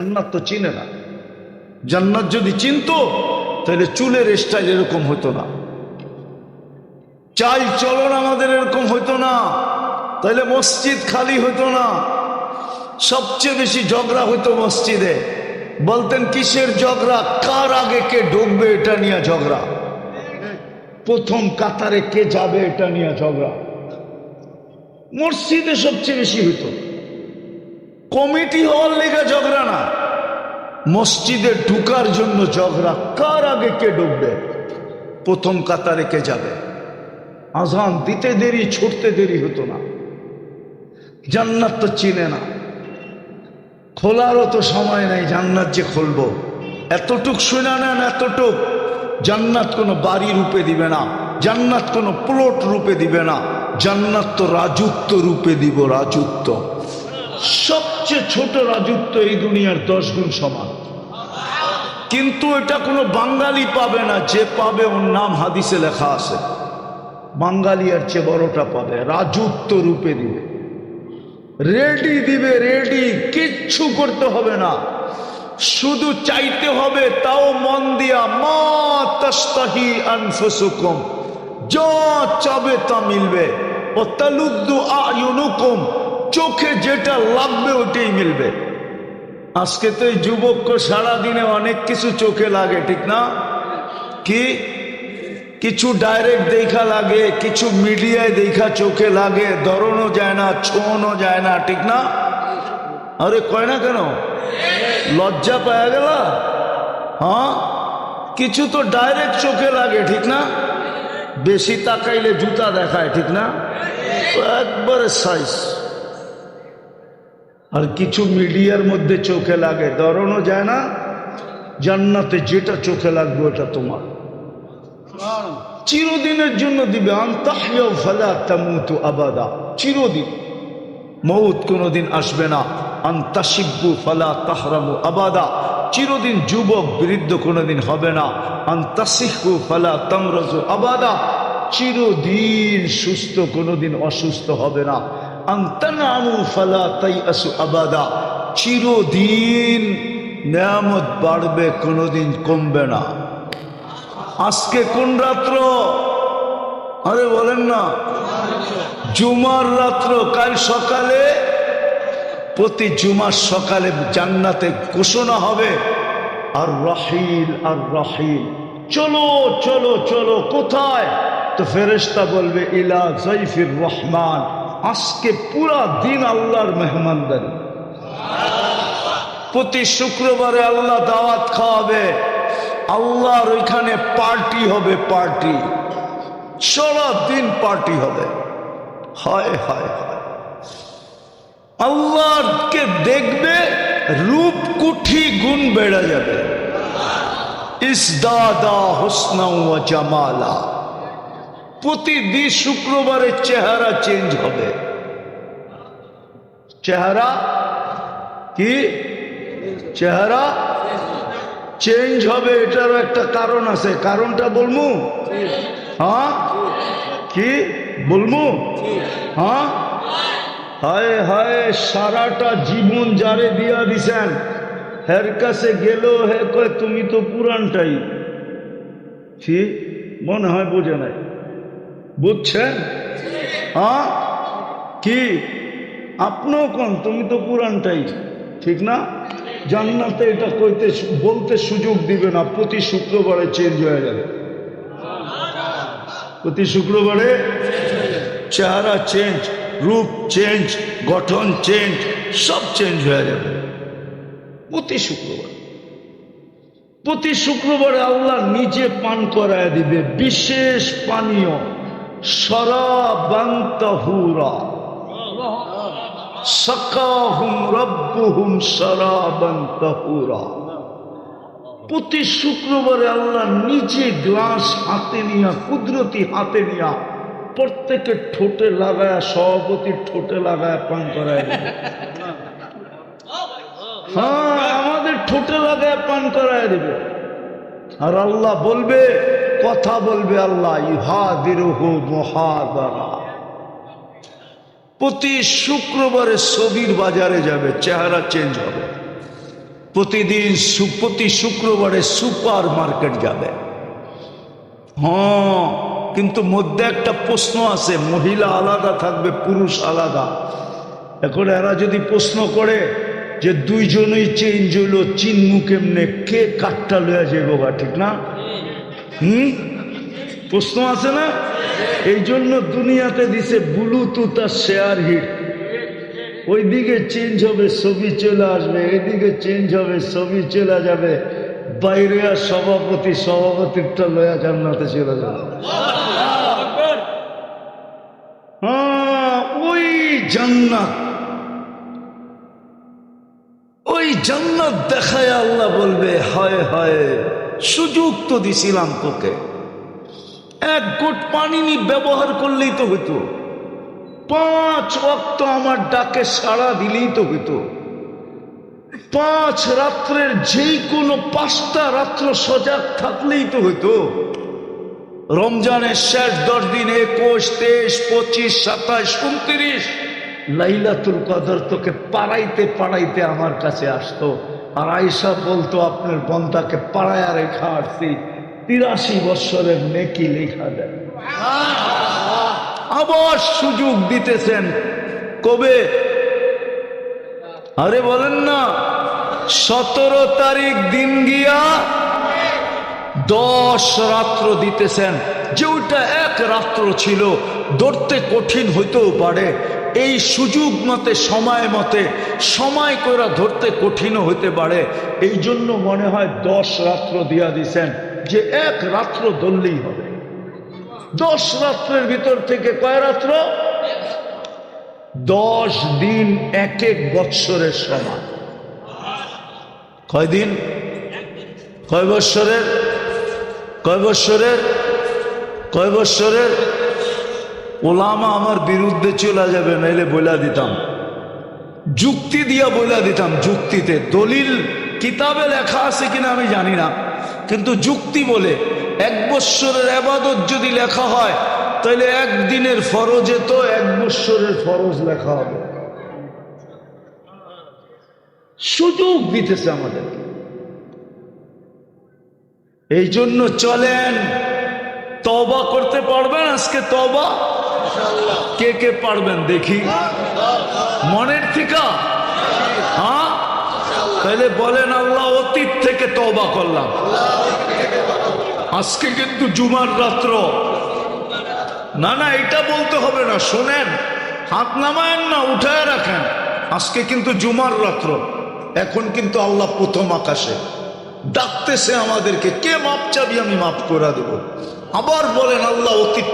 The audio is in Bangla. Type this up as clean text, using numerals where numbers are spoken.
জান্নাত তো চিনে না। জান্নাত যদি চিনতো তাহলে চুলের স্টাইল এরকম হতো না, চাল চলন আমাদের এরকম হতো না, তাহলে মসজিদ খালি হতো না। সবচেয়ে বেশি ঝগড়া হতো মসজিদে। বলতেন কিসের ঝগড়া? কার আগে কে ঢুকবে এটা নিয়ে ঝগড়া, প্রথম কাতারে কে যাবে এটা নিয়ে ঝগড়া। মসজিদে সবচেয়ে বেশি হতো। কমিটি হওয়ার লেগে ঝগড়া না, মসজিদে ঢুকার জন্য ঝগড়া। কার আগে কে ঢুকবে, প্রথম কাতারে কে যাবে। আজান দিতে দেরি, ছুটতে দেরি হতো না। জান্নাত তো চিনে না, খোলারও তো সময় নাই। জান্নাত যে খুলবো, এতটুক শুনে নেন, এতটুক। জান্নাত কোনো বাড়ি রূপে দিবে না, জান্নাত কোনো প্লট রূপে দিবে না, জান্নাত তো রাজত্ব রূপে দিব। রাজত্ব, সবচেয়ে ছোট রাজত্ব এই দুনিয়ার 10 গুণ সমান। কিন্তু এটা কোনো বাঙালি পাবে না, যে পাবে ওর নাম হাদিসে লেখা আছে। বাঙালি আর চেয়ে বড়টা পাবে, রাজত্ব রূপে দিবে, রেডি দিবে, রেডি। কিচ্ছু করতে হবে না, শুধু চাইতে হবে, তাও মন দিয়া। মা তাস্তাহি আনফুসুকুম, যা চাবে তা মিলবে। ও তালুদ্দু আয়ুনুকুম, চোখে যেটা লাগবে ওটাই মিলবে। আজকে তো এই যুবককে সারাদিনে অনেক কিছু চোখে লাগে, ঠিক না? কি কিছু ডাইরেক্ট দেখা লাগে, কিছু মিডিয়ায় দেখা চোখে লাগে, ধরনও যায় না, ছোঁয়ানো যায় না, ঠিক না? আরে কয় না কেন? লজ্জা পাওয়া গেল? হ্যাঁ, কিছু তো ডাইরেক্ট চোখে লাগে, ঠিক না? বেশি তাকাইলে জুতা দেখায়, ঠিক না? একবারে সাইজ। আর কিছু মিডিয়ার মধ্যে চোখে লাগে, ধরনও যায় না। জান্নাতে যেটা চোখে লাগবে ওটা তোমার, চিরদিনের জন্য দিবে। আনতাহইয়াউ ফালা তামুতু আবাদা, চিরদিন, মউত কোনোদিন আসবে না। আনতাশিব্বু ফালা তাহরামু আবাদা, চিরদিন যুবক বৃদ্ধ কোনোদিন হবে না। আনতাসিহু ফালা তামরাজু আবাদা, চিরদিন সুস্থ, কোনোদিন অসুস্থ হবে না। আনতানামু ফালা তাইআসু আবাদা, চিরদিন নেয়ামত বাড়বে, কোনোদিন কমবে না। আজকে কোন রাত্র? আরে বলেন না, জুমার রাত্র। কাল সকালে, প্রতি জুমার সকালে জান্নাতে ঘোষণা হবে, আর রাহিল, আর রাহিল, চলো চলো চলো। কোথায়? তো ফেরেশতা বলবে ইলা যাইফির রহমান, আজকে পুরা দিন আল্লাহর মেহমানদারি। প্রতি শুক্রবারে আল্লাহ দাওয়াত খাওয়াবে, আল্লাহর ওইখানে পার্টি হবে, পার্টি, সারা দিন পার্টি হবে। হায় হায় হায়, আল্লাহকে দেখবে, রূপকুঠি গুণ বেড়ে যাবে। ইসদাদা হুসনা ওয়া জামালা, প্রতিদিন শুক্রবারে চেহারা চেঞ্জ হবে। চেহারা কি? চেহারা চেঞ্জ হবে। এটারও একটা কারণ আছে, কারণটা বলমু? হ্যাঁ, কি বলমু? হ্যাঁ, হায় হায়, সারাটা জীবন যারে দিয়া দিছেন, হের কাছে গেল, হে কয় তুমি তো পুরানটাই। ঠিক মনে হয় বোঝে নাই, বুঝছেন? হ্যাঁ, কি আপনিও কোন তুমি তো পুরানটাই, ঠিক না? জান্নাতে এটা কইতে বলতে সুযোগ দিবে না, প্রতি শুক্রবারে চেঞ্জ হয়ে যাবে। প্রতি শুক্রবারে চেহারা চেঞ্জ, রূপ চেঞ্জ, গঠন চেঞ্জ, সব চেঞ্জ হয়ে যাবে প্রতি শুক্রবার। প্রতি শুক্রবারে আল্লাহ নিজে পান করায় দিবে বিশেষ পানীয়, শরাবান তাহুরা, সাকাহুম রাব্বুহুম শরাবান তাহুরা। প্রতি শুক্রবারে আল্লাহ নিজে গ্লাস হাতে নিয়া, কুদরতি হাতে নিয়া, প্রত্যেকের ঠোঁটে লাগায়, সভাপতির ঠোঁটে লাগায় পান করায় দেবে। হ্যাঁ, আমাদের ঠোঁটে লাগায় পান করায় দেবে। আর আল্লাহ বলবে, কথা বলবে আল্লাহ, ইউহাদিরুহু মুহাদারা। প্রতি শুক্রবারে ছবির বাজারে যাবে, চেহারা চেঞ্জ হবে। প্রতিদিন প্রতি শুক্রবারে সুপার মার্কেট যাবে। হ্যাঁ, কিন্তু মধ্যে একটা প্রশ্ন আছে, মহিলা আলাদা থাকবে, পুরুষ আলাদা। এখন এরা যদি প্রশ্ন করে যে দুইজনই চেঞ্জ হইলো, চিনমু কেমনে, কে কাঠটা লইয়া যাইব গা, ঠিক না? প্রশ্ন আছে না? এই জন্য দুনিয়াতে দিছে ব্লুটুথ আর শেয়ার হিট। ওইদিকে চেঞ্জ হবে, ছবি চলে আসবে, এইদিকে চেঞ্জ হবে, ছবি চলে যাবে, বাইরে আর সভাপতিরটা লয়া জান্নাতে চলে যাবে। হ্যাঁ, ওই জান্নাত, ওই জান্নাত দেখায় আল্লাহ বলবে, হায় হায়, সুযোগ তো দিছিলাম তোকে, এক ঘট পানি ব্যবহার করলেই তো হইতো, 5 ওয়াক্ত আমার ডাকে সাড়া দিলেই তো হইতো, 5 রাত্রের যেই কোনো 5টা রাত্র সজাগ থাকলেই তো হইতো। রমজানের শেষ 10 দিন 21, 23, 25, 27, 29 লাইলাতুল কদর তোকে পাড়াইতে পাড়াইতে আমার কাছে আসতো, আর আয়েশা বলতো আপনার বন্দাকে পাড়ায়া রেখা আসছি, 83 বৎসরের নেকি লেখা দেন। আবার সুযোগ দিতেছেন, কবে? আরে বলেন না, 17 তারিখ দিন গিয়া 10 রাত্র দিতেছেন, যে ওইটা 1 রাত্র ছিল, ধরতে কঠিন হইতেও পারে, এই সুযোগ মতে সময় মতে সময় করে ধরতে কঠিনও হইতে পারে, এই জন্য মনে হয় 10 রাত্র দিয়া দিছেন, যে 1 রাত্র ধরলেই হবে। 10 রাত্রের ভিতর থেকে কয় রাত্র? 10 দিন 1 বৎসরের সমান। কয় দিন? কয় বৎসরের? কয় বৎসরের? কয় বৎসরের? ওলামা আমার বিরুদ্ধে চলে যাবে, নাইলে বইলা দিতাম, যুক্তি দিয়া বইলা দিতাম, যুক্তিতে। দলিল কিতাবে লেখা আছে কিনা আমি জানি না, কিন্তু যুক্তি বলে 1 বৎসরের ইবাদত যদি লেখা হয়, তাহলে 1 দিনের ফরজে তো 1 বৎসরের ফরজ লেখা হবে। সুযোগ দিতেছে আমাদের, এই জন্য চলেন, তওবা করতে পারবেন আজকে? তওবা কে কে পারবেন দেখি, মনের থেকে? হ্যাঁ, তাহলে বলেন, আল্লাহ অতীত থেকে তওবা করলাম। আজকে কিন্তু জুমার রাত্র, না না এটা বলতে হবে না, শোনেন, হাত নামায়েন না, উঠায় রাখেন, আজকে কিন্তু জুমার রাত্র, এখন কিন্তু আল্লাহ প্রথম আকাশে ডাকতেছে আমাদেরকে, কে মাপ চাবি, আমি মাপ করে দেব। আবার বলেন, আল্লাহ অতীত